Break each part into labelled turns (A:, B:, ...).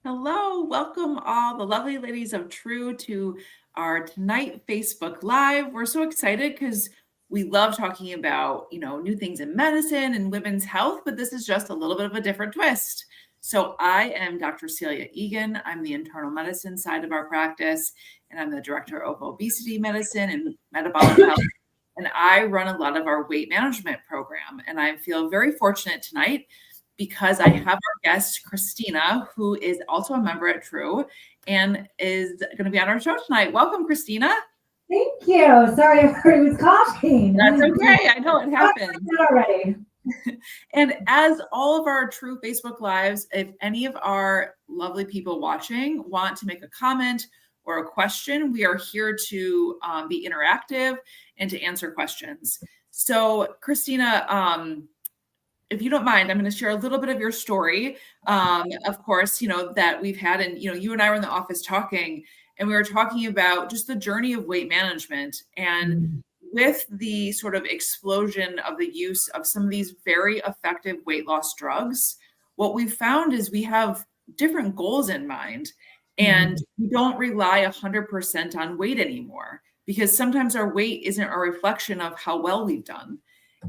A: Hello, welcome all the lovely ladies of True to our tonight Facebook Live. We're so excited because we love talking about, new things in medicine and women's health, but this is just a little bit of a different twist. So I am Dr. Celia Egan. I'm the internal medicine side of our practice, and I'm the director of Obesity Medicine and Metabolic Health. And I run a lot of our weight management program. And I feel very fortunate tonight because I have our guest, Kristina, who is also a member at True and is going to be on our show tonight. Welcome, Kristina.
B: Thank you. Sorry, everybody was coughing.
A: That's okay. I know it happens.
B: Already.
A: And as all of our True Facebook Lives, if any of our lovely people watching want to make a comment or a question, we are here to be interactive and to answer questions. So, Kristina, if you don't mind, I'm going to share a little bit of your story. Of course, that we've had, and, you and I were in the office talking, and we were talking about just the journey of weight management. And with the sort of explosion of the use of some of these very effective weight loss drugs, what we've found is we have different goals in mind, and we don't rely 100% on weight anymore, because sometimes our weight isn't a reflection of how well we've done.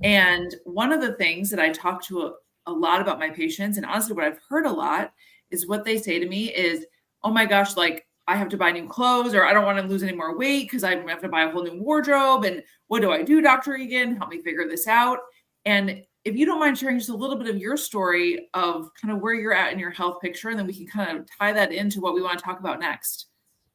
A: And one of the things that I talk to a lot about my patients, and honestly, what I've heard a lot is what they say to me is, oh my gosh, like I have to buy new clothes, or I don't want to lose any more weight because I have to buy a whole new wardrobe. And what do I do, Dr. Egan? Help me figure this out. And if you don't mind sharing just a little bit of your story of kind of where you're at in your health picture, and then we can kind of tie that into what we want to talk about next.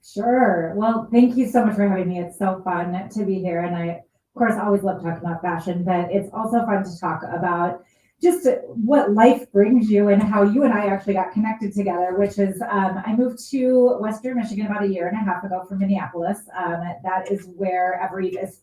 B: Sure. Well, thank you so much for having me. It's so fun to be here. And I, of course, always love talking about fashion, but it's also fun to talk about just what life brings you and how you and I actually got connected together, which is I moved to Western Michigan about 1.5 years ago from Minneapolis. That is where Evereve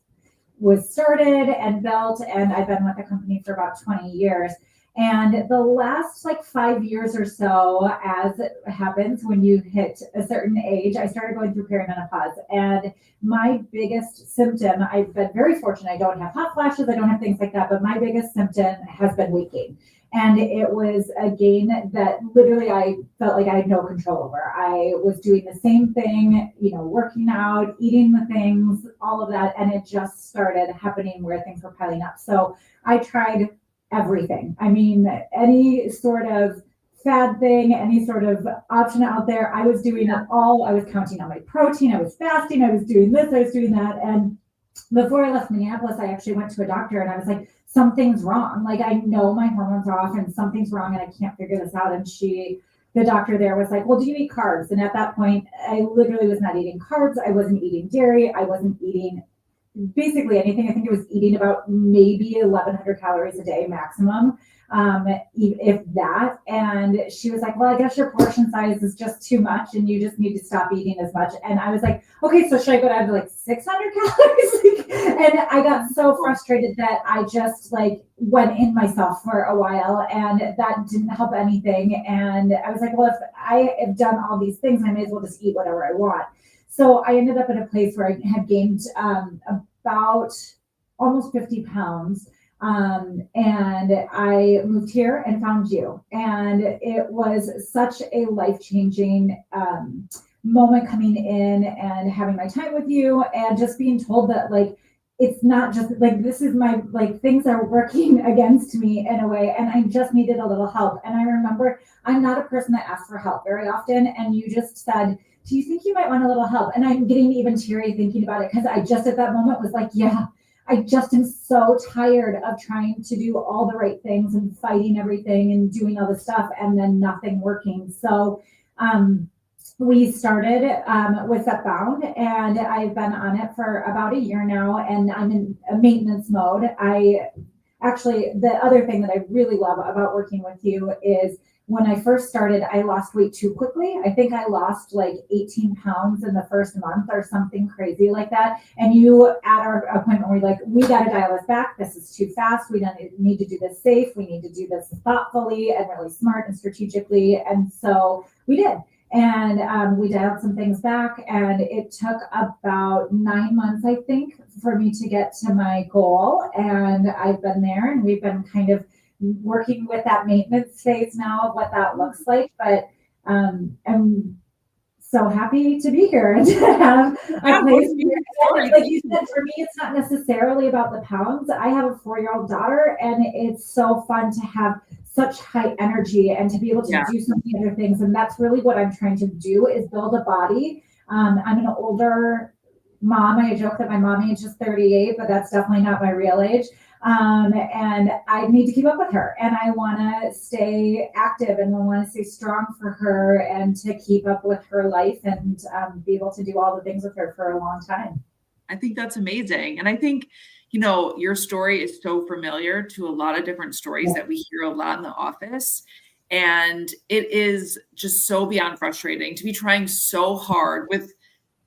B: was started and built, and I've been with the company for about 20 years. And the last 5 years or so, as it happens when you hit a certain age, I started going through perimenopause. And my biggest symptom, I've been very fortunate, I don't have hot flashes, I don't have things like that, but my biggest symptom has been weight gain. And it was a gain that literally I felt like I had no control over. I was doing the same thing, working out, eating the things, all of that. And it just started happening where things were piling up. So I tried everything. I mean, any sort of fad thing, any sort of option out there, I was doing it all. I was counting on my protein. I was fasting. I was doing this. I was doing that. And before I left Minneapolis, I actually went to a doctor and I was like, something's wrong. Like, I know my hormones are off and something's wrong and I can't figure this out. And the doctor there was like, well, do you eat carbs? And at that point, I literally was not eating carbs. I wasn't eating dairy. I wasn't eating basically anything. I think it was eating about maybe 1,100 calories a day maximum, if that. And she was like, well, I guess your portion size is just too much and you just need to stop eating as much. And I was like, okay, so should I go down to 600 calories? And I got so frustrated that I just went in myself for a while, and that didn't help anything. And I was like, well, if I have done all these things, I may as well just eat whatever I want. So I ended up in a place where I had gained about almost 50 pounds. And I moved here and found you. And it was such a life-changing moment coming in and having my time with you and just being told that it's not just this is my things are working against me in a way, and I just needed a little help. And I remember I'm not a person that asks for help very often. And you just said, do you think you might want a little help? And I'm getting even teary thinking about it because I just at that moment was like, yeah, I just am so tired of trying to do all the right things and fighting everything and doing all the stuff and then nothing working. So we started with Bound, and I've been on it for about 1 year now, and I'm in a maintenance mode. The other thing that I really love about working with you is when I first started, I lost weight too quickly. I think I lost 18 pounds in the first month or something crazy like that. And you, at our appointment, were like, we got to dial this back. This is too fast. We don't need to do this safe. We need to do this thoughtfully and really smart and strategically. And so we did. And we dialed some things back, and it took about 9 months, I think, for me to get to my goal. And I've been there, and we've been kind of working with that maintenance phase now of what that looks like. But I'm so happy to be here and to have a place. Like you said, for me, it's not necessarily about the pounds. I have a 4-year-old daughter, and it's so fun to have such high energy and to be able to do so many other things. And that's really what I'm trying to do, is build a body. I'm an older mom. I joke that my mom age is 38, but that's definitely not my real age. And I need to keep up with her, and I want to stay active, and I want to stay strong for her, and to keep up with her life, and be able to do all the things with her for a long time.
A: I think that's amazing. And I think, you know, your story is so familiar to a lot of different stories that we hear a lot in the office. And it is just so beyond frustrating to be trying so hard with,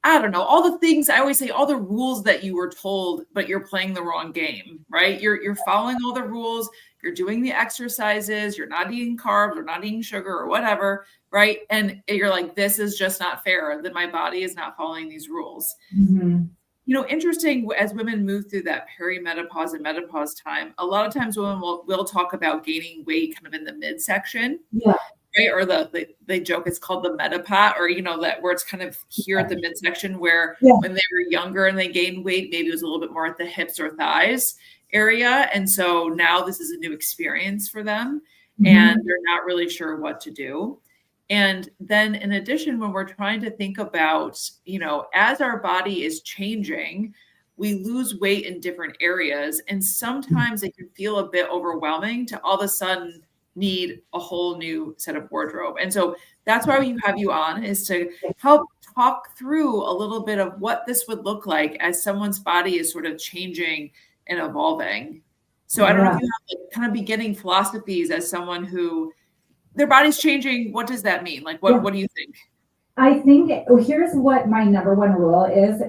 A: I don't know, all the things I always say, all the rules that you were told, but you're playing the wrong game, right? You're following all the rules, you're doing the exercises, you're not eating carbs or not eating sugar or whatever, right? And you're like, this is just not fair, that my body is not following these rules.
B: Mm-hmm.
A: You know, interesting, as women move through that perimenopause and menopause time, a lot of times women will talk about gaining weight kind of in the midsection.
B: Yeah.
A: Right? Or they joke it's called the metapot, or, you know, that where it's kind of here at the midsection, where when they were younger and they gained weight, maybe it was a little bit more at the hips or thighs area. And so now this is a new experience for them, and they're not really sure what to do. And then in addition, when we're trying to think about, you know, as our body is changing, we lose weight in different areas. And sometimes it can feel a bit overwhelming to all of a sudden need a whole new set of wardrobe. And so that's why we have you on, is to help talk through a little bit of what this would look like as someone's body is sort of changing and evolving. So I don't know if you have like kind of beginning philosophies as someone who their body's changing. What does that mean? Like, what do you think?
B: I think here's what my number one rule is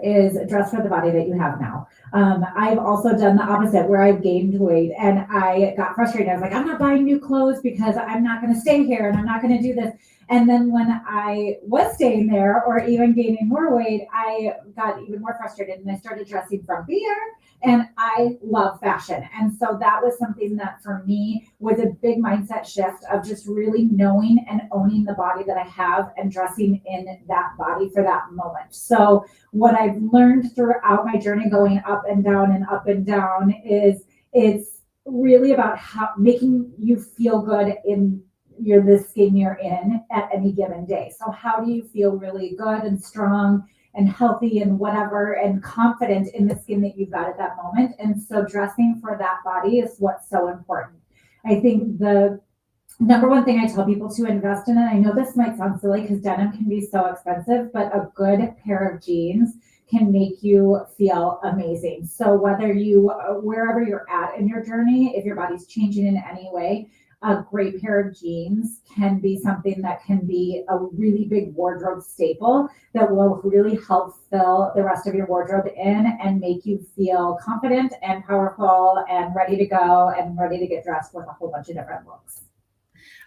B: dress for the body that you have now. I've also done the opposite, where I've gained weight and I got frustrated. I was like, I'm not buying new clothes because I'm not going to stay here and I'm not going to do this. And then when I was staying there or even gaining more weight, I got even more frustrated and I started dressing from fear. And I love fashion. And so that was something that for me was a big mindset shift of just really knowing and owning the body that I have and dressing in that body for that moment. So what I've learned throughout my journey going up and down is it's really about how making you feel good in the skin you're in at any given day. So how do you feel really good and strong and healthy and whatever, and confident in the skin that you've got at that moment? And so dressing for that body is what's so important. I think the number one thing I tell people to invest in, and I know this might sound silly because denim can be so expensive, but a good pair of jeans can make you feel amazing. So whether wherever you're at in your journey, if your body's changing in any way, a great pair of jeans can be something that can be a really big wardrobe staple that will really help fill the rest of your wardrobe in and make you feel confident and powerful and ready to go and ready to get dressed with a whole bunch of different looks.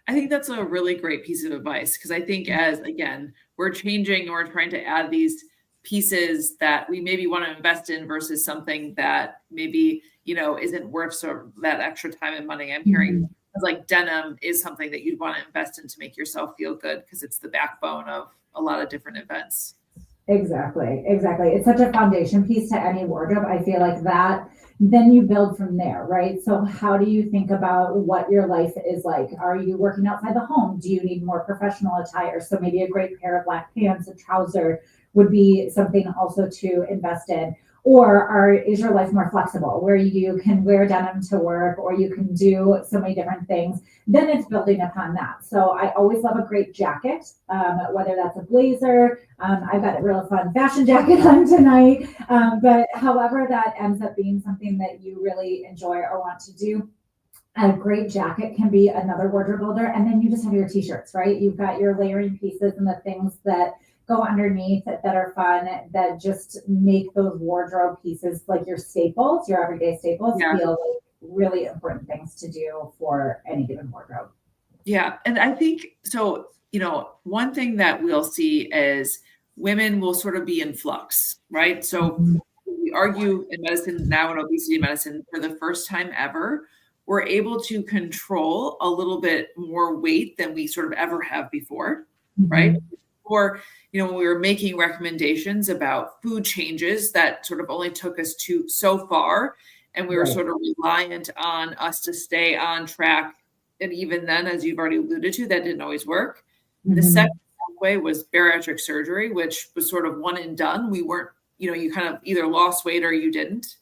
A: I think that's a really great piece of advice, because I think as, again, we're changing and we're trying to add these pieces that we maybe want to invest in versus something that maybe, you know, isn't worth so that extra time and money. I'm hearing like denim is something that you'd want to invest in to make yourself feel good, because it's the backbone of a lot of different events.
B: Exactly. It's such a foundation piece to any wardrobe. I feel like that, then you build from there, right? So how do you think about what your life is like? Are you working outside the home? Do you need more professional attire? So maybe a great pair of black pants, a trouser would be something also to invest in. Or is your life more flexible, where you can wear denim to work, or you can do so many different things? Then it's building upon that. So I always love a great jacket, whether that's a blazer. I've got a real fun fashion jacket on tonight. But however that ends up being something that you really enjoy or want to do, a great jacket can be another wardrobe builder. And then you just have your t-shirts, right? You've got your layering pieces and the things that go underneath that are fun, that just make those wardrobe pieces, like your staples, your everyday staples, feel like really important things to do for any given wardrobe.
A: Yeah. And I think, so, you know, one thing that we'll see is women will sort of be in flux, right? So we argue in medicine now, in obesity medicine, for the first time ever, we're able to control a little bit more weight than we sort of ever have before. right? Or, when we were making recommendations about food changes that sort of only took us to so far, and we were sort of reliant on us to stay on track. And even then, as you've already alluded to, that didn't always work. The second way was bariatric surgery, which was sort of one and done. We weren't, you kind of either lost weight or you didn't.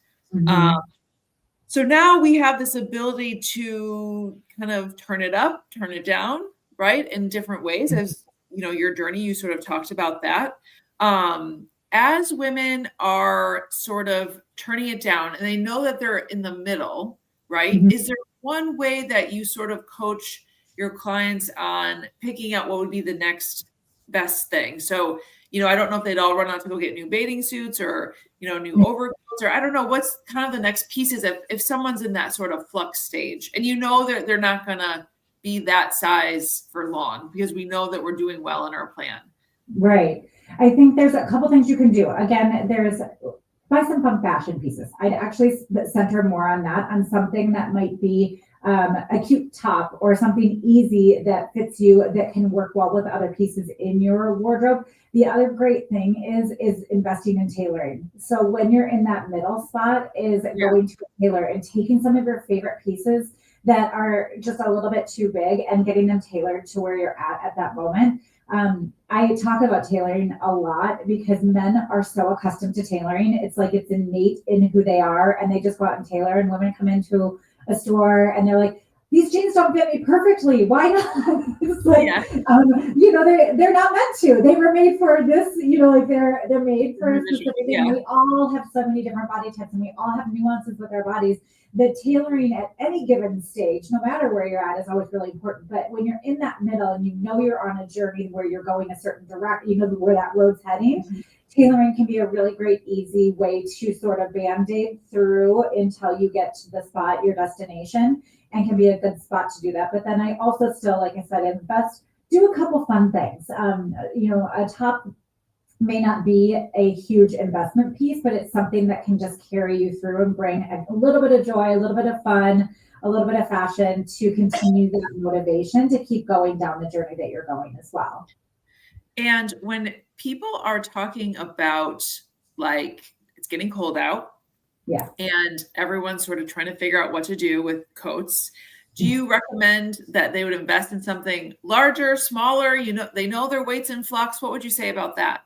A: So now we have this ability to kind of turn it up, turn it down, right? In different ways. As your journey, you sort of talked about that. As women are sort of turning it down and they know that they're in the middle, right? Is there one way that you sort of coach your clients on picking out what would be the next best thing? So, I don't know if they'd all run out to go get new bathing suits or, new overcoats, or I don't know what's kind of the next pieces if someone's in that sort of flux stage and they're not going to be that size for long because we know that we're doing well in our plan.
B: Right. I think there's a couple things you can do. Again, buy some fun fashion pieces. I'd actually center more on that, on something that might be a cute top or something easy that fits you, that can work well with other pieces in your wardrobe. The other great thing is investing in tailoring. So when you're in that middle spot, is going to a tailor and taking some of your favorite pieces that are just a little bit too big and getting them tailored to where you're at that moment. I talk about tailoring a lot because men are so accustomed to tailoring. It's like it's innate in who they are, and they just go out and tailor. And women come into a store and they're like, these jeans don't fit me perfectly. Why not? It's like, they're not meant to. They were made for this, like they're made for a specific thing. Yeah. We all have so many different body types and we all have nuances with our bodies. The tailoring at any given stage, no matter where you're at, is always really important. But when you're in that middle and you're on a journey where you're going a certain direction, where that road's heading, tailoring can be a really great, easy way to sort of band-aid through until you get to the spot, your destination, and can be a good spot to do that. But then I also still, like I said, invest, do a couple fun things. A top may not be a huge investment piece, but it's something that can just carry you through and bring a little bit of joy, a little bit of fun, a little bit of fashion to continue that motivation to keep going down the journey that you're going as well.
A: And when people are talking about, like, it's getting cold out, and everyone's sort of trying to figure out what to do with coats, do you recommend that they would invest in something larger, smaller? They know their weight's in flux. What would you say about that?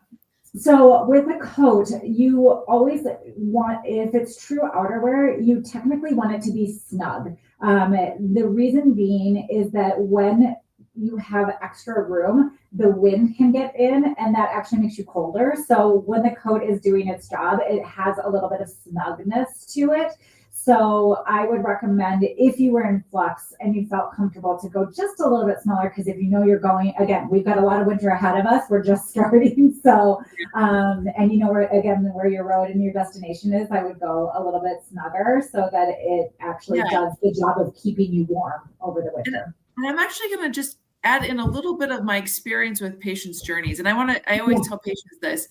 B: So with a coat, you always want, if it's true outerwear, you technically want it to be snug. The reason being is that when you have extra room, the wind can get in and that actually makes you colder. So when the coat is doing its job, it has a little bit of snugness to it. So I would recommend, if you were in flux and you felt comfortable, to go just a little bit smaller, because if you're going, again, we've got a lot of winter ahead of us. We're just starting. So, and where your road and your destination is, I would go a little bit snugger so that it actually does the job of keeping you warm over the winter.
A: And I'm actually going to just add in a little bit of my experience with patients' journeys. And I always tell patients this,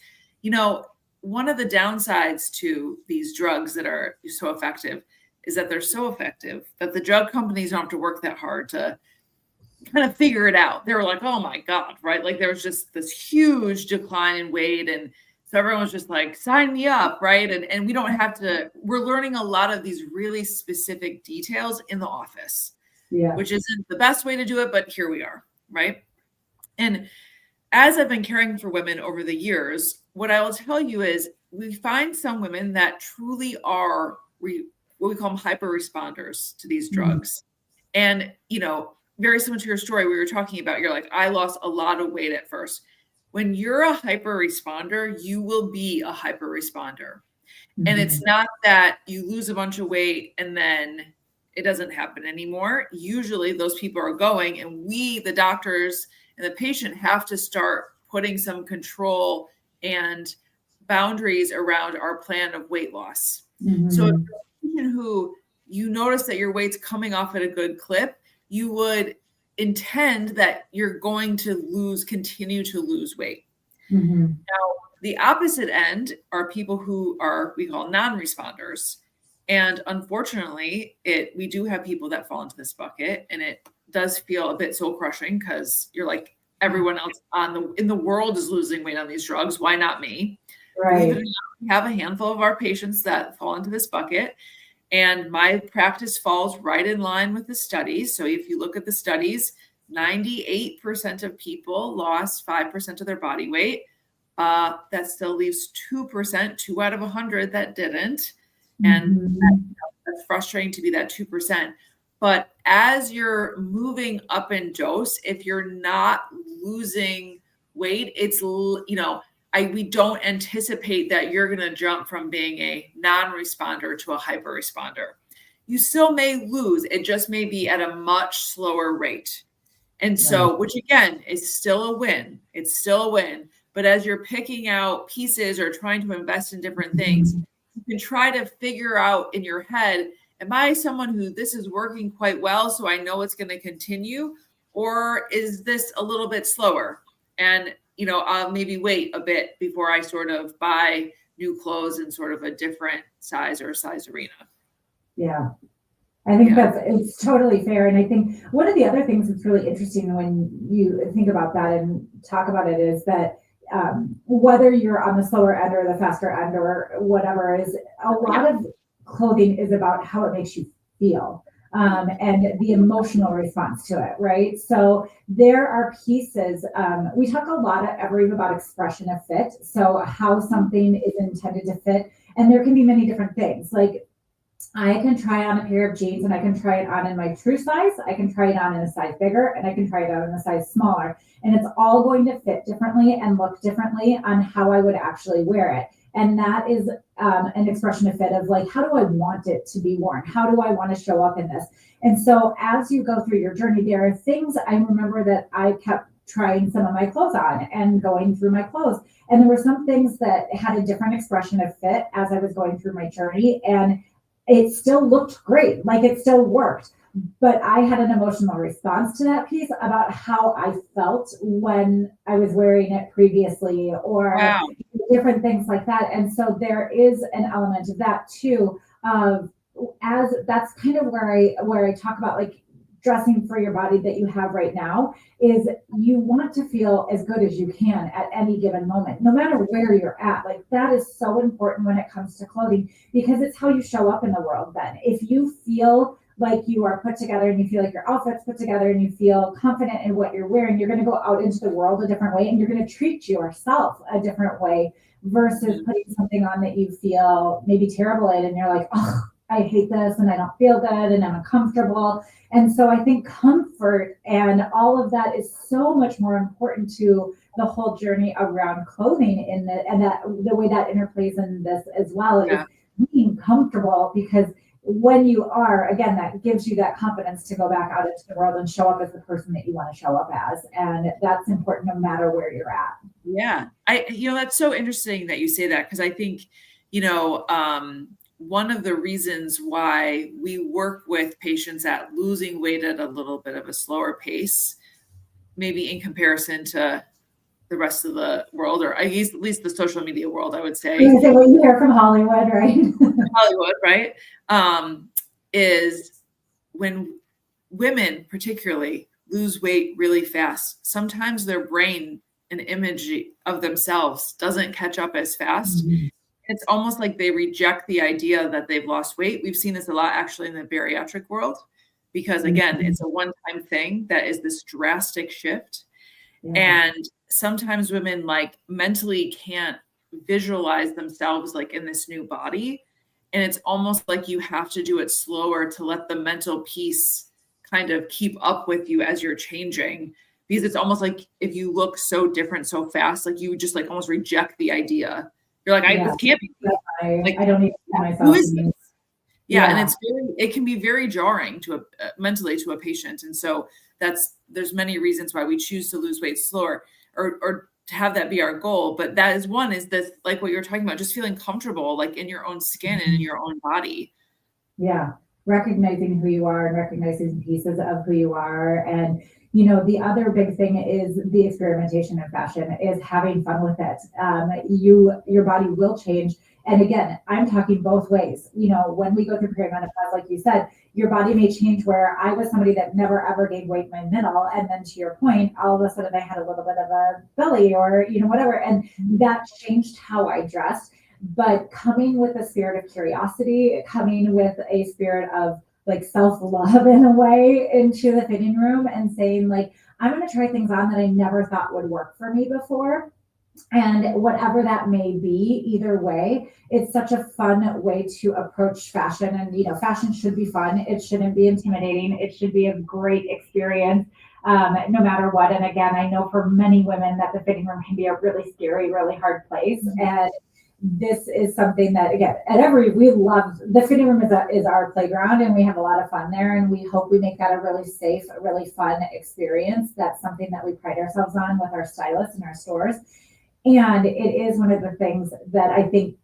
A: one of the downsides to these drugs that are so effective is that they're so effective that the drug companies don't have to work that hard to kind of figure it out. They were like, oh my God, right? Like there was just this huge decline in weight. And so everyone was just like, sign me up, right? And we don't have to, we're learning a lot of these really specific details in the office, which isn't the best way to do it, but here we are, right? And as I've been caring for women over the years, what I will tell you is we find some women that truly are what we call them hyper responders to these drugs. And, very similar to your story we were talking about, you're like, I lost a lot of weight at first. When you're a hyper responder, you will be a hyper responder. And it's not that you lose a bunch of weight and then it doesn't happen anymore. Usually those people are going, and we, the doctors and the patient, have to start putting some control and boundaries around our plan of weight loss. So if you're a patient who you notice that your weight's coming off at a good clip, you would intend that you're going to continue to lose weight. Now, the opposite end are people who are, we call non-responders. And unfortunately, we do have people that fall into this bucket, and it does feel a bit soul crushing because you're like, everyone else in the world is losing weight on these drugs. Why not me?
B: Right.
A: We have a handful of our patients that fall into this bucket. And my practice falls right in line with the studies. So if you look at the studies, 98% of people lost 5% of their body weight. That still leaves 2%, 2 out of 100 that didn't. And that's frustrating to be that 2%. But as you're moving up in dose, if you're not losing weight, it's, we don't anticipate that you're going to jump from being a non-responder to a hyper responder. You still may lose. It just may be at a much slower rate. And so, which again is still a win. It's still a win. But as you're picking out pieces or trying to invest in different things, you can try to figure out in your head, am I someone who this is working quite well, so I know it's going to continue? Or is this a little bit slower? And I'll maybe wait a bit before I sort of buy new clothes in sort of a different size or size arena.
B: Yeah, I think it's totally fair. And I think one of the other things that's really interesting when you think about that and talk about it is that whether you're on the slower end or the faster end or whatever, is a lot of clothing is about how it makes you feel. And the emotional response to it, right? So there are pieces, we talk a lot at Evereve about expression of fit. So how something is intended to fit. And there can be many different things. Like I can try on a pair of jeans and I can try it on in my true size. I can try it on in a size bigger and I can try it on in a size smaller. And it's all going to fit differently and look differently on how I would actually wear it. And that is an expression of fit of like, how do I want it to be worn? How do I want to show up in this? And so as you go through your journey, there are things I remember that I kept trying some of my clothes on and going through my clothes. And there were some things that had a different expression of fit as I was going through my journey. And it still looked great, like it still worked. But I had an emotional response to that piece about how I felt when I was wearing it previously or different things like that. And so there is an element of that too, as that's kind of where I talk about like dressing for your body that you have right now is you want to feel as good as you can at any given moment, no matter where you're at. Like that is so important when it comes to clothing because it's how you show up in the world then. If you feel like you are put together and you feel like your outfit's put together and you feel confident in what you're wearing, you're going to go out into the world a different way and you're going to treat yourself a different way versus putting something on that you feel maybe terrible in and you're like, oh, I hate this and I don't feel good and I'm uncomfortable. And so I think comfort and all of that is so much more important to the whole journey around clothing and that the way that interplays in this as well is being comfortable because when you are, again, that gives you that confidence to go back out into the world and show up as the person that you want to show up as. And that's important no matter where you're at.
A: Yeah. That's so interesting that you say that because I think, one of the reasons why we work with patients at losing weight at a little bit of a slower pace, maybe in comparison to the rest of the world, or at least the social media world, I would say.
B: What you hear from Hollywood, right?
A: Hollywood, right? Is when women particularly lose weight really fast, sometimes their brain and image of themselves doesn't catch up as fast. Mm-hmm. It's almost like they reject the idea that they've lost weight. We've seen this a lot actually in the bariatric world, because again, it's a one-time thing that is this drastic shift. Yeah. And sometimes women like mentally can't visualize themselves like in this new body. And it's almost like you have to do it slower to let the mental piece kind of keep up with you as you're changing. Because it's almost like if you look so different so fast, like you would just like almost reject the idea. You're like, this can't be.
B: I don't need to see myself.
A: Who is this? Yeah, and it can be very jarring to mentally to a patient. And so there's many reasons why we choose to lose weight slower or to have that be our goal. But that is one is this, like what you're talking about, just feeling comfortable, like in your own skin and in your own body.
B: Yeah. Recognizing who you are and recognizing pieces of who you are. And, the other big thing is the experimentation in fashion is having fun with it. Your body will change. And again, I'm talking both ways. When we go through perimenopause, like you said, your body may change, where I was somebody that never ever gained weight in my middle. And then to your point, all of a sudden I had a little bit of a belly or, whatever. And that changed how I dressed. But coming with a spirit of curiosity, coming with a spirit of like self-love in a way into the fitting room and saying like, I'm going to try things on that I never thought would work for me before. And whatever that may be, either way, it's such a fun way to approach fashion. And, fashion should be fun. It shouldn't be intimidating. It should be a great experience, no matter what. And again, I know for many women that the fitting room can be a really scary, really hard place. And this is something that, again, at Evereve, we love. The fitting room is our playground, and we have a lot of fun there. And we hope we make that a really safe, a really fun experience. That's something that we pride ourselves on with our stylists in our stores. And it is one of the things that I think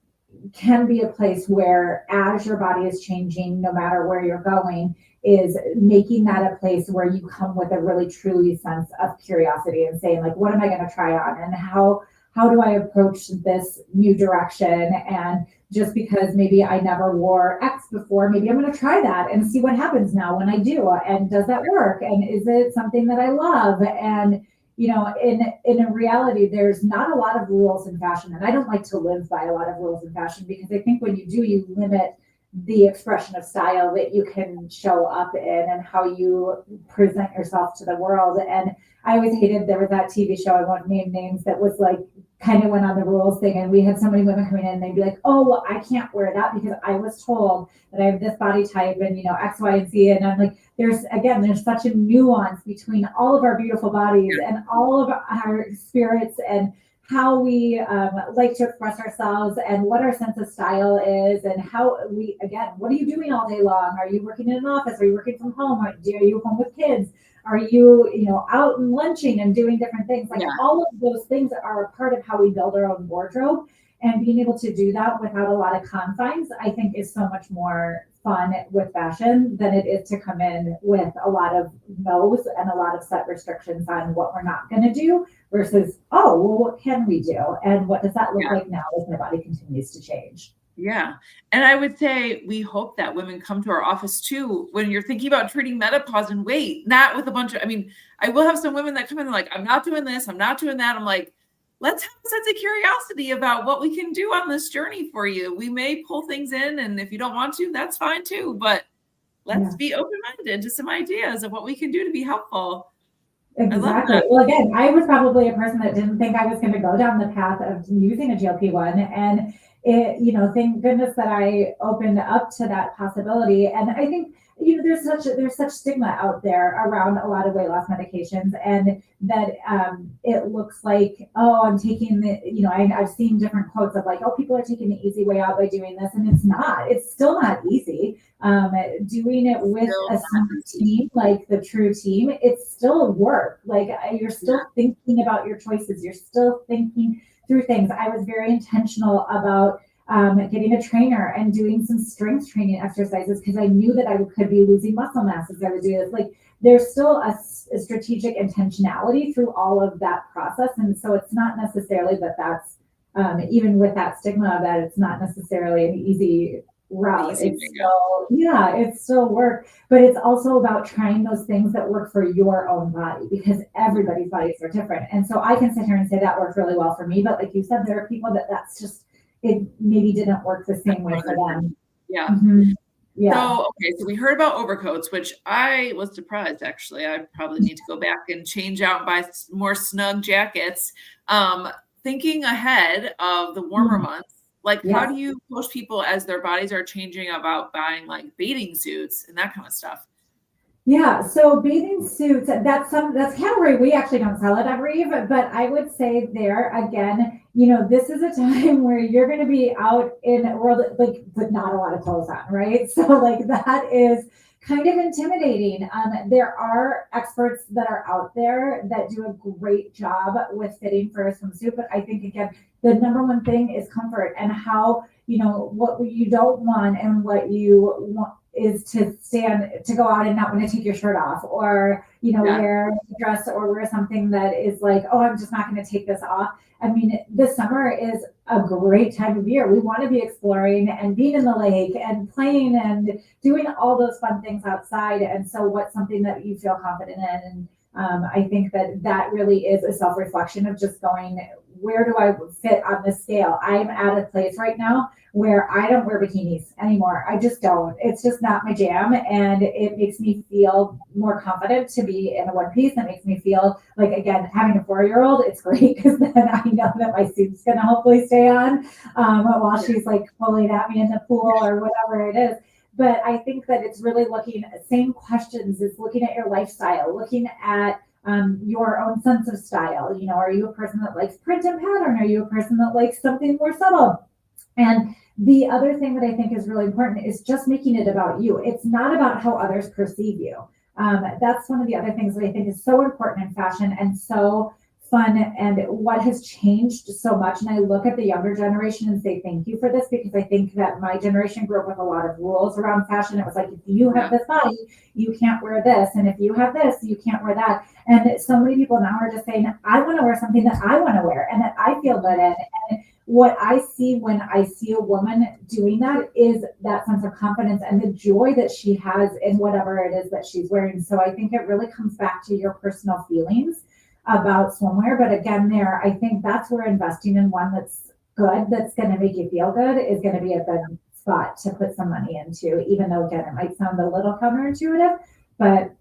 B: can be a place where, as your body is changing, no matter where you're going, is making that a place where you come with a really truly sense of curiosity and saying like, what am I going to try on, and how do I approach this new direction? And just because maybe I never wore X before, maybe I'm going to try that and see what happens now when I do. And does that work? And is it something that I love? And in reality, there's not a lot of rules in fashion. And I don't like to live by a lot of rules in fashion, because I think when you do, you limit the expression of style that you can show up in and how you present yourself to the world. And I always hated, there was that TV show, I won't name names, that was like kind of went on the rules thing. And we had so many women coming in and they'd be like, oh, well, I can't wear that because I was told that I have this body type and, X, Y, and Z. And I'm like, there's such a nuance between all of our beautiful bodies and all of our spirits and how we like to express ourselves and what our sense of style is, and how we, again, what are you doing all day long? Are you working in an office? Are you working from home? Are you home with kids? Are you, out and lunching and doing different things? Like all of those things are a part of how we build our own wardrobe, and being able to do that without a lot of confines, I think is so much more fun with fashion than it is to come in with a lot of no's and a lot of set restrictions on what we're not going to do versus, oh, well, what can we do? And what does that look like now as my body continues to change?
A: Yeah. And I would say we hope that women come to our office too, when you're thinking about treating menopause and weight, not with a bunch of, I will have some women that come in and like, I'm not doing this, I'm not doing that. I'm like, let's have a sense of curiosity about what we can do on this journey for you. We may pull things in, and if you don't want to, that's fine too. But let's be open-minded to some ideas of what we can do to be helpful.
B: Exactly. Well, again, I was probably a person that didn't think I was going to go down the path of using a GLP-1. And it, thank goodness that I opened up to that possibility. And I think, there's such stigma out there around a lot of weight loss medications, and that it looks like, oh, I'm taking the, I've seen different quotes of like, oh, people are taking the easy way out by doing this. And it's still not easy. Doing it with a smart team, like the true team, it's still work. Like you're still thinking about your choices. You're still thinking through things. I was very intentional about getting a trainer and doing some strength training exercises, because I knew that I could be losing muscle mass as I would do this. Like there's still a strategic intentionality through all of that process. And so it's not necessarily that's even with that stigma that it's not necessarily an easy route. It's still work, but it's also about trying those things that work for your own body, because everybody's bodies are different. And so I can sit here and say that worked really well for me, but like you said, there are people that's just, it maybe didn't work the same way for them.
A: Yeah.
B: Mm-hmm. Yeah.
A: So we heard about overcoats, which I was surprised, actually. I probably need to go back and change out and buy more snug jackets. Thinking ahead of the warmer months, like how do you coach people as their bodies are changing about buying like bathing suits and that kind of stuff?
B: Yeah, so bathing suits, that's category we actually don't sell at Evereve, but I would say there again, this is a time where you're going to be out in a world like with not a lot of clothes on, right? So like that is kind of intimidating. There are experts that are out there that do a great job with fitting for a swimsuit, but I think again, the number one thing is comfort, and how what you don't want and what you want is to go out and not want to take your shirt off, or, wear a dress or wear something that is like, oh, I'm just not going to take this off. I mean, the summer is a great time of year. We want to be exploring and being in the lake and playing and doing all those fun things outside. And so what's something that you feel confident in? And I think that really is a self-reflection of just going, where do I fit on this scale? I'm at a place right now where I don't wear bikinis anymore. I just don't. It's just not my jam. And it makes me feel more confident to be in a one piece. It makes me feel like, again, having a 4-year-old, it's great because then I know that my suit's going to hopefully stay on while she's like pulling at me in the pool or whatever it is. But I think that it's really looking at same questions. It's looking at your lifestyle, looking at your own sense of style. Are you a person that likes print and pattern? Are you a person that likes something more subtle? And the other thing that I think is really important is just making it about you. It's not about how others perceive you. That's one of the other things that I think is so important in fashion and so fun, and what has changed so much. And I look at the younger generation and say thank you for this, because I think that my generation grew up with a lot of rules around fashion. It was like, if you have this body, you can't wear this, and if you have this, you can't wear that. And so many people now are just saying, I want to wear something that I want to wear and that I feel good in. And what I see when I see a woman doing that is that sense of confidence and the joy that she has in whatever it is that she's wearing. So I think it really comes back to your personal feelings about swimwear. But again, I think that's where investing in one that's good, that's going to make you feel good, is going to be a good spot to put some money into, even though, again, it might sound a little counterintuitive, but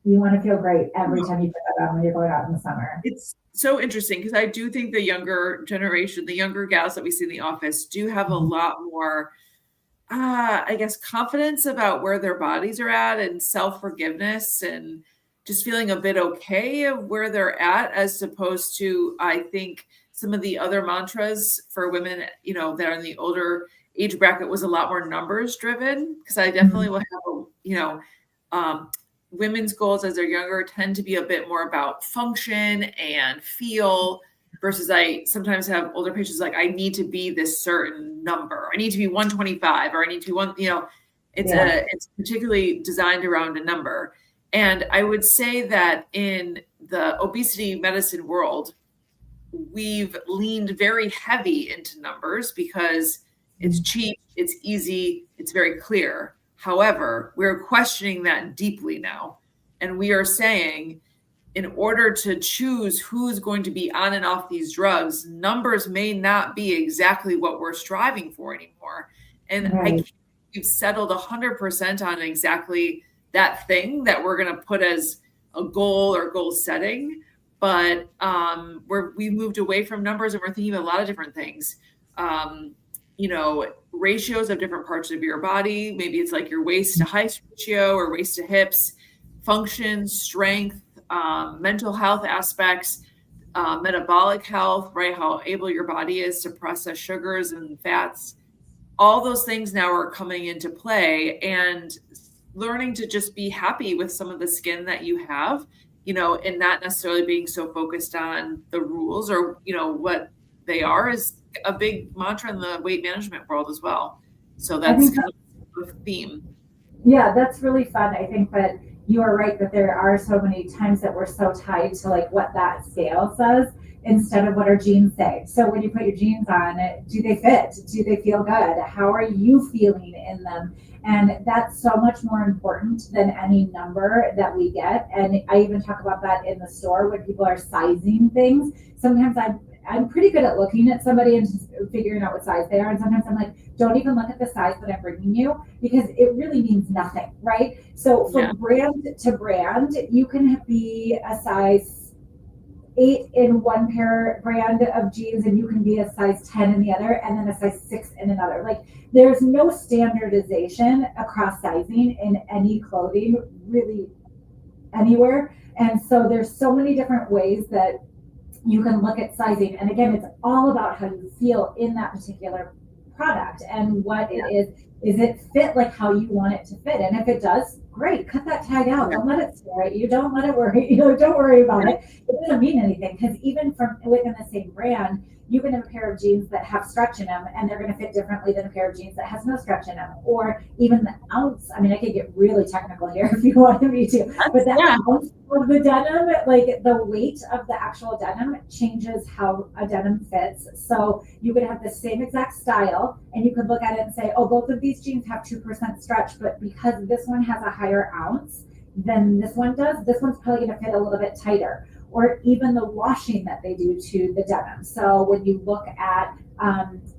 B: you want to feel great every time you put that on when you're going out in the summer.
A: It's so interesting because I do think the younger generation, the younger gals that we see in the office, do have a lot more, I guess, confidence about where their bodies are at, and self-forgiveness, and just feeling a bit okay of where they're at, as opposed to, I think, some of the other mantras for women, that are in the older age bracket was a lot more numbers driven. Because I definitely will have, women's goals as they're younger tend to be a bit more about function and feel, versus I sometimes have older patients like, I need to be this certain number. I need to be 125, or I need to be it's particularly designed around a number. And I would say that in the obesity medicine world, we've leaned very heavy into numbers because it's cheap, it's easy, it's very clear. However, we're questioning that deeply now. And we are saying, in order to choose who's going to be on and off these drugs, numbers may not be exactly what we're striving for anymore. And I can't, we've settled 100% on exactly that thing that we're going to put as a goal or goal setting. But we moved away from numbers, and we're thinking of a lot of different things. Ratios of different parts of your body. Maybe it's like your waist to height ratio or waist to hips, function, strength, mental health aspects, metabolic health, right? How able your body is to process sugars and fats. All those things now are coming into play, and learning to just be happy with some of the skin that you have, and not necessarily being so focused on the rules or, what they are, is a big mantra in the weight management world as well. So that's kind of a theme.
B: Yeah, that's really fun. I think that you are right that there are so many times that we're so tied to like what that scale says instead of what our jeans say. So when you put your jeans on, do they fit? Do they feel good? How are you feeling in them? And that's so much more important than any number that we get. And I even talk about that in the store when people are sizing things. Sometimes I'm pretty good at looking at somebody and just figuring out what size they are. And sometimes I'm like, don't even look at the size that I'm bringing you, because it really means nothing, right? So from brand to brand, you can be a size 8 in one brand of jeans, and you can be a size 10 in the other, and then a size 6 in another. Like, there's no standardization across sizing in any clothing, really anywhere. And so there's so many different ways that you can look at sizing. And again, it's all about how you feel in that particular product and what it is. Is it fit like how you want it to fit? And if it does, great, cut that tag out. Don't let it stare at you. Don't let it worry. Don't worry about it. It doesn't mean anything, because even from within the same brand, you can have a pair of jeans that have stretch in them and they're going to fit differently than a pair of jeans that has no stretch in them. Or even the ounce, I mean, I could get really technical here if you wanted me to, but that ounce of the denim, like the weight of the actual denim changes how a denim fits. So you could have the same exact style and you could look at it and say, oh, both of these jeans have 2% stretch, but because this one has a higher ounce than this one does, this one's probably going to fit a little bit tighter. Or even the washing that they do to the denim. So when you look at,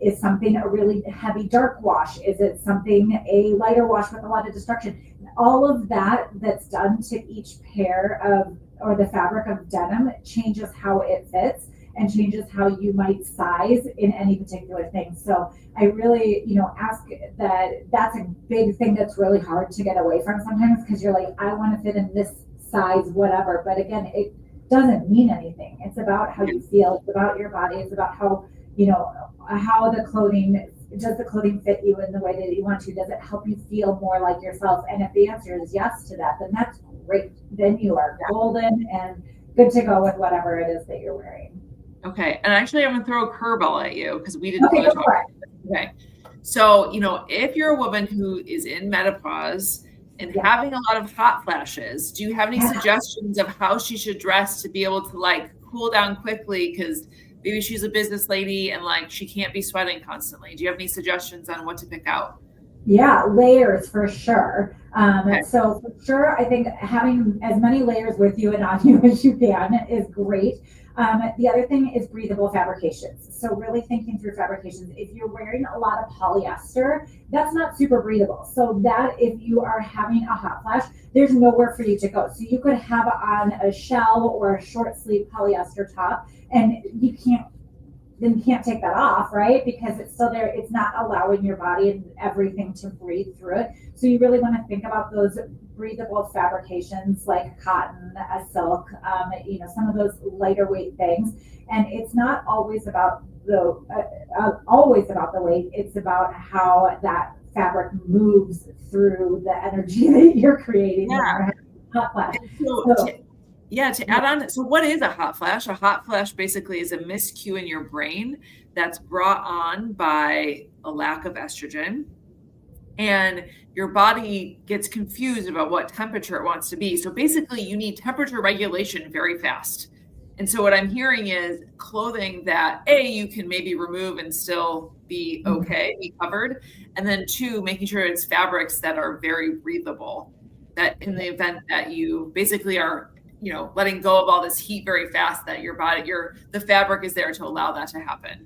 B: is something a really heavy dark wash? Is it something a lighter wash with a lot of destruction? All of that that's done to each pair of, or the fabric of denim changes how it fits and changes how you might size in any particular thing. So I really, ask that. That's a big thing that's really hard to get away from sometimes, because you're like, I want to fit in this size, whatever. But again, it doesn't mean anything. It's about how you feel. It's about your body. It's about how, how the clothing, does the clothing fit you in the way that you want to? Does it help you feel more like yourself? And if the answer is yes to that, then that's great. Then you are golden and good to go with whatever it is that you're wearing.
A: Okay. And actually, I'm going to throw a curveball at you because we didn't
B: talk about
A: it. Okay. So, if you're a woman who is in menopause and having a lot of hot flashes, do you have any suggestions of how she should dress to be able to cool down quickly? Because maybe she's a business lady and she can't be sweating constantly. Do you have any suggestions on what to pick out?
B: Yeah, layers for sure. So for sure, I think having as many layers with you and on you as you can is great. The other thing is breathable fabrications. So really thinking through fabrications. If you're wearing a lot of polyester, that's not super breathable. So that if you are having a hot flash, there's nowhere for you to go. So you could have on a shell or a short sleeve polyester top, and you can't take that off, right? Because it's still there. It's not allowing your body and everything to breathe through it. So you really want to think about those breathable fabrications like cotton, a silk, some of those lighter weight things. And it's not always about the weight. It's about how that fabric moves through the energy that you're creating.
A: Yeah.
B: Hot flash.
A: To add on, so what is a hot flash? A hot flash basically is a miscue in your brain that's brought on by a lack of estrogen. And your body gets confused about what temperature it wants to be. So basically you need temperature regulation very fast. And so what I'm hearing is clothing that you can maybe remove and still be okay, be covered. And then 2, making sure it's fabrics that are very breathable, that in the event that you basically are, letting go of all this heat very fast, that your body, the fabric is there to allow that to happen.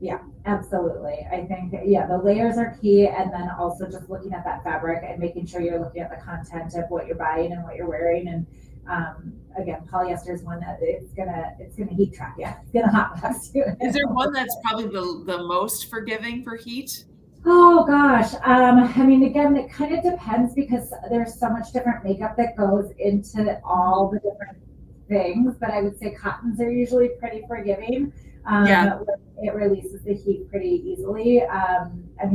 B: Yeah, absolutely. I think, the layers are key. And then also just looking at that fabric and making sure you're looking at the content of what you're buying and what you're wearing. And again, polyester is one that it's gonna heat trap you. It's gonna hot box you.
A: Is there one that's probably the most forgiving for heat?
B: Oh gosh. Again, it kind of depends because there's so much different makeup that goes into all the different things, but I would say cottons are usually pretty forgiving. It releases the heat pretty easily.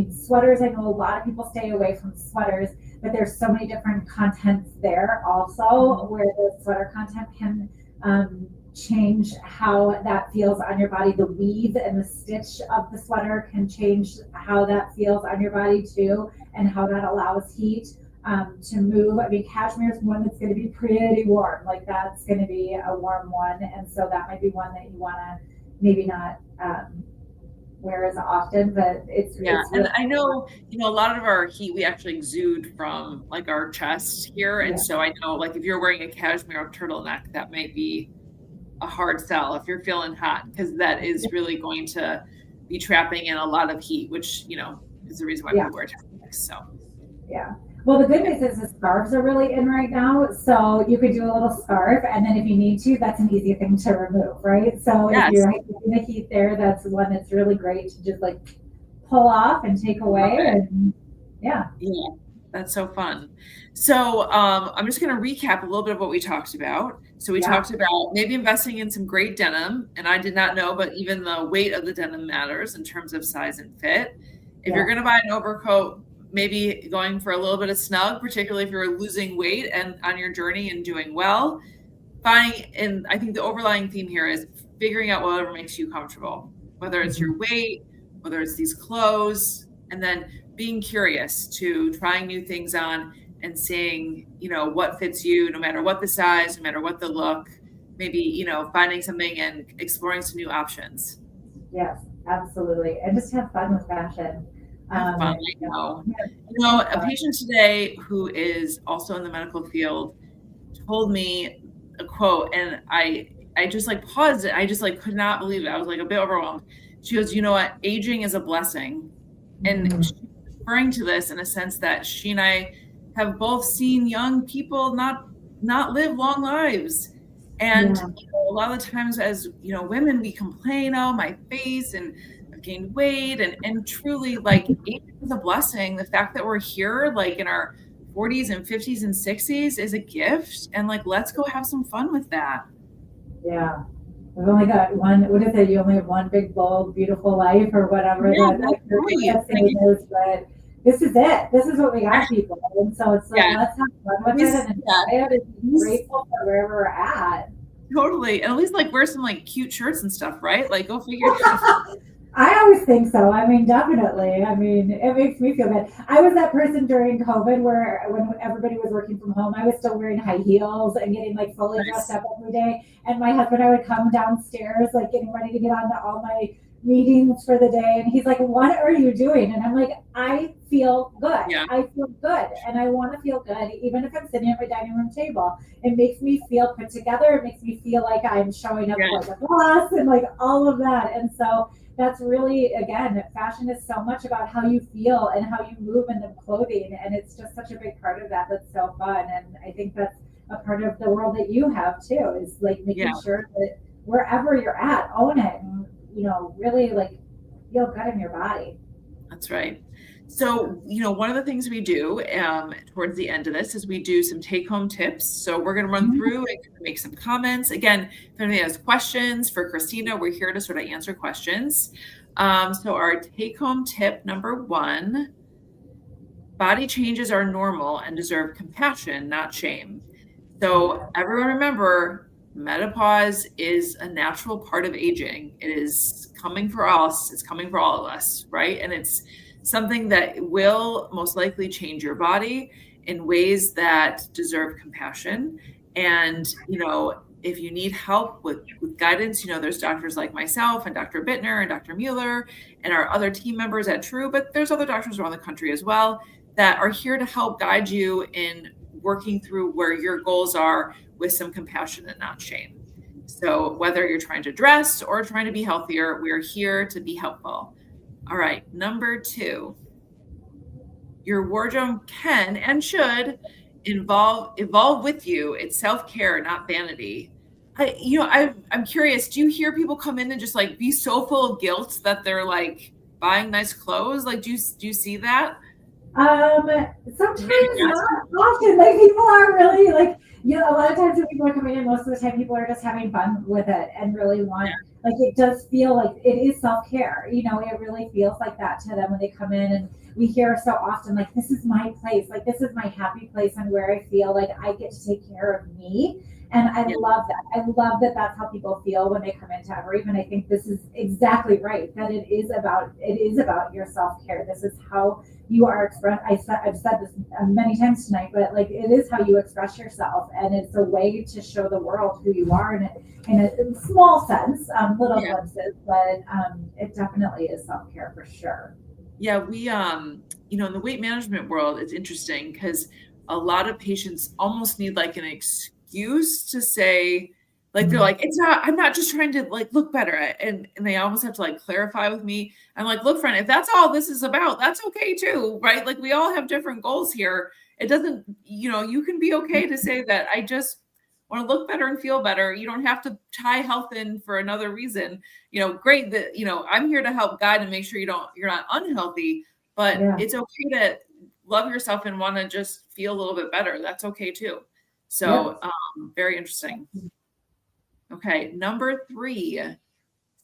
B: Sweaters, I know a lot of people stay away from sweaters, but there's so many different contents there also where the sweater content can change how that feels on your body. The weave and the stitch of the sweater can change how that feels on your body too, and how that allows heat to move. Cashmere is one that's going to be pretty warm. That's going to be a warm one. And so that might be one that you want to maybe not wear as often, but it's really
A: and I know, a lot of our heat, we actually exude from our chest here. And so I know if you're wearing a cashmere turtleneck, that might be a hard sell if you're feeling hot, because that is really going to be trapping in a lot of heat, which, is the reason why we wear turtlenecks. So,
B: Well, the good news is the scarves are really in right now. So you could do a little scarf, and then if you need to, that's an easy thing to remove, right? So if you're in the heat there, that's one that's really great to just pull off and take away. And
A: that's so fun. So I'm just going to recap a little bit of what we talked about. So we talked about maybe investing in some great denim, and I did not know, but even the weight of the denim matters in terms of size and fit. If you're going to buy an overcoat, maybe going for a little bit of snug, particularly if you're losing weight and on your journey and doing well. And I think the overlying theme here is figuring out whatever makes you comfortable, whether it's your weight, whether it's these clothes, and then being curious to trying new things on and seeing, what fits you, no matter what the size, no matter what the look, maybe, finding something and exploring some new options.
B: Yes, absolutely. And just have fun with fashion.
A: Have fun, I know. A patient today who is also in the medical field told me a quote, and I just like paused it. I just like could not believe it. I was like a bit overwhelmed. She goes, "You know what? Aging is a blessing." And she's referring to this in a sense that she and I have both seen young people not live long lives. And a lot of the times as women, we complain, oh, my face, and I've gained weight, and truly, like, aging is a blessing. The fact that we're here like in our 40s and 50s and 60s is a gift, and like, let's go have some fun with that.
B: Yeah. We've only got one, what is it? You only have one big, bold, beautiful life, or whatever
A: Yeah,
B: that saying is, but this is it. This is what we got, people. And so it's like, let's have fun with it and enjoy it and be grateful for where we're at.
A: Totally. And at least like wear some like cute shirts and stuff, right? Like, go figure.
B: I always think so. I mean, definitely. I mean, it makes me feel good. I was that person during COVID where when everybody was working from home, I was still wearing high heels and getting like fully dressed up every day. And my husband, I would come downstairs, like getting ready to get on to all my meetings for the day. And he's like, "What are you doing?" And I'm like, "I feel good.
A: Yeah.
B: I feel good. And I want to feel good. Even if I'm sitting at my dining room table, it makes me feel put together. It makes me feel like I'm showing up like a boss and like all of that." And so that's really, again, fashion is so much about how you feel and how you move in the clothing. And it's just such a big part of that. That's so fun. And I think that's a part of the world that you have too, is like making sure that wherever you're at, own it and, really like feel good in your body.
A: That's right. So, one of the things we do towards the end of this is we do some take-home tips. So we're going to run through and make some comments. Again, if anybody has questions for Kristina, we're here to sort of answer questions. So our take-home tip number 1, body changes are normal and deserve compassion, not shame. So everyone remember, menopause is a natural part of aging. It is coming for us. It's coming for all of us, right? And it's something that will most likely change your body in ways that deserve compassion. And, if you need help with guidance, there's doctors like myself and Dr. Bittner and Dr. Mueller and our other team members at True, but there's other doctors around the country as well that are here to help guide you in working through where your goals are with some compassion and not shame. So whether you're trying to dress or trying to be healthier, we're here to be helpful. All right, number 2, your wardrobe can and should evolve with you. It's self-care, not vanity. I'm curious, do you hear people come in and just like be so full of guilt that they're like buying nice clothes? Like, do you see that?
B: Sometimes, not often. Like, people are really like, a lot of times when people are coming in, most of the time people are just having fun with it and really want, like, it does feel like it is self-care. It really feels like that to them when they come in. And we hear so often, like, this is my place. Like, this is my happy place and where I feel like I get to take care of me. And I love that. I love that that's how people feel when they come into Evereve. And I think this is exactly right, that it is about your self-care. This is how you are expressed. I've said this many times tonight, but like, it is how you express yourself. And it's a way to show the world who you are in a small sense, little glimpses, but it definitely is self-care for sure.
A: Yeah, we, in the weight management world, it's interesting because a lot of patients almost need like an excuse to say, like, they're like, I'm not just trying to like look better. And they almost have to like clarify with me. I'm like, look, friend, if that's all this is about, that's okay too, right? Like, we all have different goals here. It doesn't, you can be okay to say that I just want to look better and feel better. You don't have to tie health in for another reason. Great that, I'm here to help guide and make sure you're not unhealthy, but it's okay to love yourself and want to just feel a little bit better. That's okay too. So, very interesting. Okay. Number 3,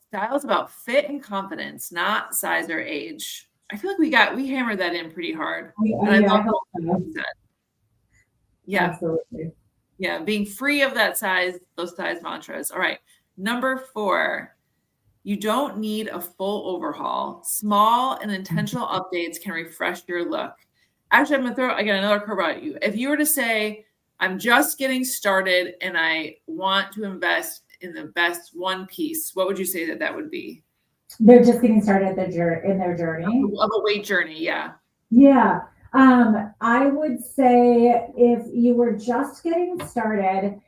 A: style is about fit and confidence, not size or age. I feel like we hammered that in pretty hard. I love what you said. Yeah.
B: Absolutely.
A: Yeah, being free of those size mantras. All right. Number 4, You don't need a full overhaul. Small and intentional updates can refresh your look. Actually, I'm going to throw again another curveball at you. If you were to say, I'm just getting started and I want to invest in the best one piece, what would you say that would be?
B: They're just getting started in their journey.
A: Of a weight journey, yeah.
B: Yeah. I would say if you were just getting started,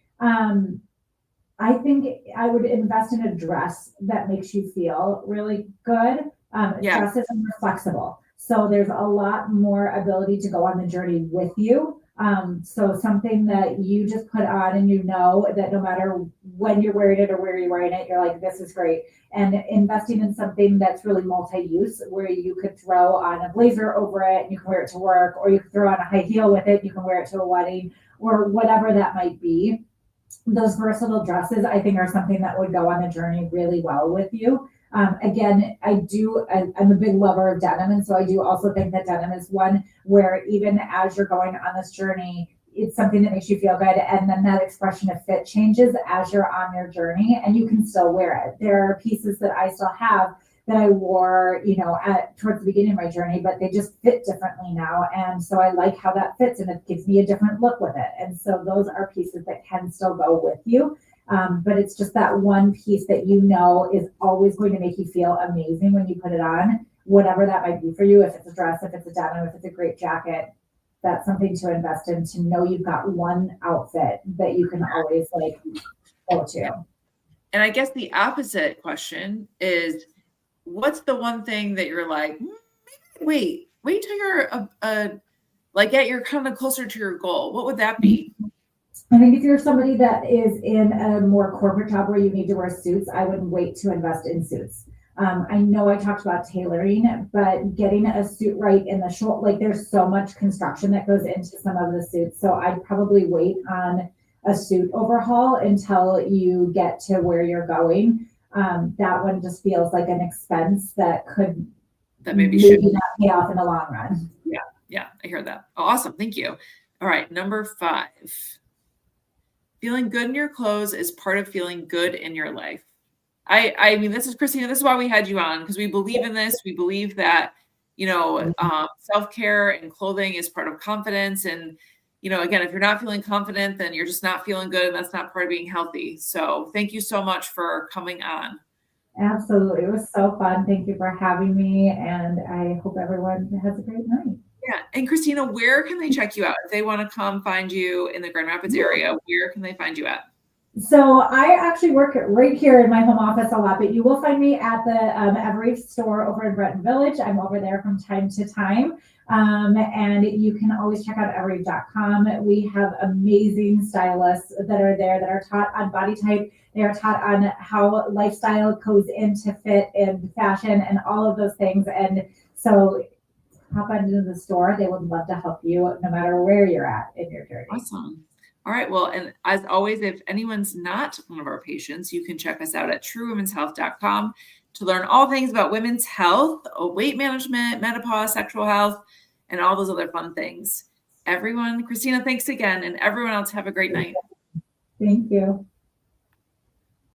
B: I think I would invest in a dress that makes you feel really good. Dresses are more flexible. So there's a lot more ability to go on the journey with you. So something that you just put on and you know that no matter when you're wearing it or where you're wearing it, you're like, this is great. And investing in something that's really multi-use, where you could throw on a blazer over it and you can wear it to work, or you can throw on a high heel with it, you can wear it to a wedding, or whatever that might be. Those versatile dresses, I think, are something that would go on the journey really well with you. Again, I'm a big lover of denim. And so I do also think that denim is one where even as you're going on this journey, it's something that makes you feel good. And then that expression of fit changes as you're on your journey and you can still wear it. There are pieces that I still have that I wore, towards the beginning of my journey, but they just fit differently now. And so I like how that fits and it gives me a different look with it. And so those are pieces that can still go with you. But it's just that one piece that is always going to make you feel amazing when you put it on, whatever that might be for you. If it's a dress, if it's a denim, if it's a great jacket, that's something to invest in, to know you've got one outfit that you can always go to.
A: And I guess the opposite question is, what's the one thing that you're like, wait till you're you're kind of closer to your goal? What would that be?
B: I think if you're somebody that is in a more corporate job where you need to wear suits, I would wait to invest in suits. I know I talked about tailoring, but getting a suit right in the short, there's so much construction that goes into some of the suits. So I'd probably wait on a suit overhaul until you get to where you're going. That one just feels like an expense that maybe not pay off in the long run.
A: Yeah, I hear that. Oh, awesome. Thank you. All right, number 5. Feeling good in your clothes is part of feeling good in your life. I mean, this is Kristina. This is why we had you on, because we believe in this. We believe that, self-care and clothing is part of confidence. And, again, if you're not feeling confident, then you're just not feeling good. And that's not part of being healthy. So thank you so much for coming on.
B: Absolutely. It was so fun. Thank you for having me. And I hope everyone has a great night.
A: Yeah. And Kristina, where can they check you out? If they want to come find you in the Grand Rapids area, where can they find you at?
B: So I actually work right here in my home office a lot, but you will find me at the Evereve store over in Breton Village. I'm over there from time to time. And you can always check out evereve.com. We have amazing stylists that are there that are taught on body type. They are taught on how lifestyle goes into fit and fashion and all of those things. And so hop into the store. They would love to help you no matter where you're at in your journey.
A: Awesome. All right. Well, and as always, if anyone's not one of our patients, you can check us out at truewomenshealth.com to learn all things about women's health, weight management, menopause, sexual health, and all those other fun things. Everyone, Kristina, thanks again. And everyone else, have a great night.
B: Thank you.